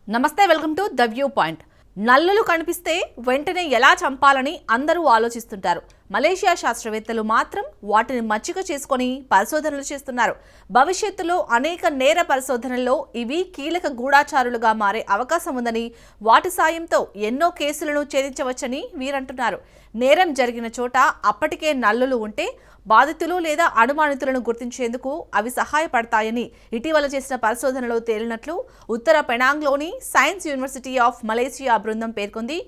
నమస్తే, welcome to the viewpoint. నల్లులు కనిపిస్తే వెంటనే ఎలా చంపాలని అందరూ ఆలోచిస్తుంటారు. మలేషియా శాస్త్రవేత్తలు మాత్రం వాటిని మచ్చిక చేసుకొని పరిశోధనలు చేస్తున్నారు. భవిష్యత్తులో అనేక నేర పరిశోధనల్లో ఇవి కీలక గూఢాచారులుగా మారే అవకాశం ఉందని, వాటి సాయంతో ఎన్నో కేసులను ఛేదించవచ్చని వీరంటున్నారు. నేరం జరిగిన చోట అప్పటికే నల్లులు ఉంటే బాధితులు లేదా అనుమానితులను గుర్తించేందుకు అవి సహాయపడతాయని ఇటీవల చేసిన పరిశోధనలో తేలినట్లు ఉత్తర పెనాంగ్లోని సైన్స్ యూనివర్సిటీ ఆఫ్ మలేషియా బృందం పేర్కొంది.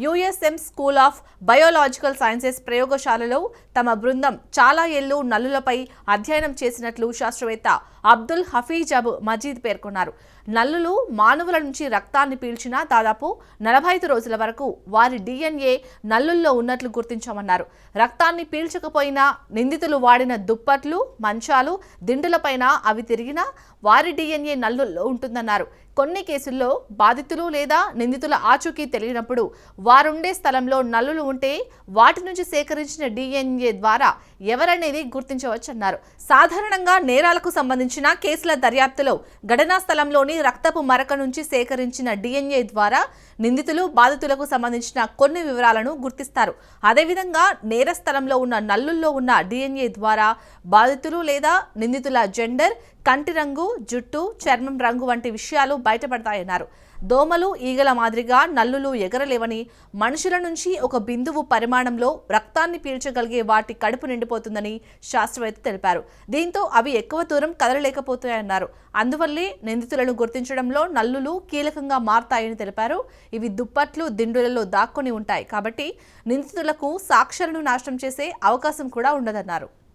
USM school of biological sciences ప్రయోగశాలలో తమ బృందం చాలా ఏళ్లు నల్లులపై అధ్యయనం చేసినట్లు శాస్త్రవేత్త అబ్దుల్ హఫీజ్ అబ్ మజీద్ పేర్కొన్నారు. నల్లులు మానవుల నుంచి రక్తాన్ని పీల్చిన దాదాపు 45 రోజుల వరకు వారి DNA నల్లుల్లో ఉన్నట్లు గుర్తించామన్నారు. రక్తాన్ని పీల్చకపోయినా నిందితులు వాడిన దుప్పట్లు, మంచాలు, దిండులపైన అవి తిరిగినా వారి DNA నల్లుల్లో ఉంటుందన్నారు. కొన్ని కేసుల్లో బాధితులు లేదా నిందితుల ఆచూకీ తెలియనప్పుడు వారుండే స్థలంలో నల్లులు ఉంటే వాటి నుంచి సేకరించిన DNA ద్వారా ఎవరనేది గుర్తించవచ్చన్నారు. సాధారణంగా నేరాలకు సంబంధించిన కేసుల దర్యాప్తులో ఘటనా స్థలంలోని రక్తపు మరక నుంచి సేకరించిన DNA ద్వారా నిందితులు, బాధితులకు సంబంధించిన కొన్ని వివరాలను గుర్తిస్తారు. అదేవిధంగా నేర స్థలంలో ఉన్న నల్లుల్లో ఉన్న DNA ద్వారా బాధితులు లేదా నిందితుల జెండర్, కంటి రంగు, జుట్టు, చర్మం రంగు వంటి విషయాలు బయటపడతాయన్నారు. దోమలు, ఈగల మాదిరిగా నల్లులు ఎగరలేవని, మనుషుల నుంచి ఒక బిందువు పరిమాణంలో రక్తాన్ని పీల్చగలిగే వాటి కడుపు నిండిపోతుందని శాస్త్రవేత్త తెలిపారు. దీంతో అవి ఎక్కువ దూరం కదలలేకపోతాయన్నారు. అందువల్లే నిందితులను గుర్తించడంలో నల్లులు కీలకంగా మారతాయని తెలిపారు. ఇవి దుప్పట్లు, దిండులలో దాక్కుని ఉంటాయి కాబట్టి నిందితులకు సాక్ష్యాలను నాశనం చేసే అవకాశం కూడా ఉండదన్నారు.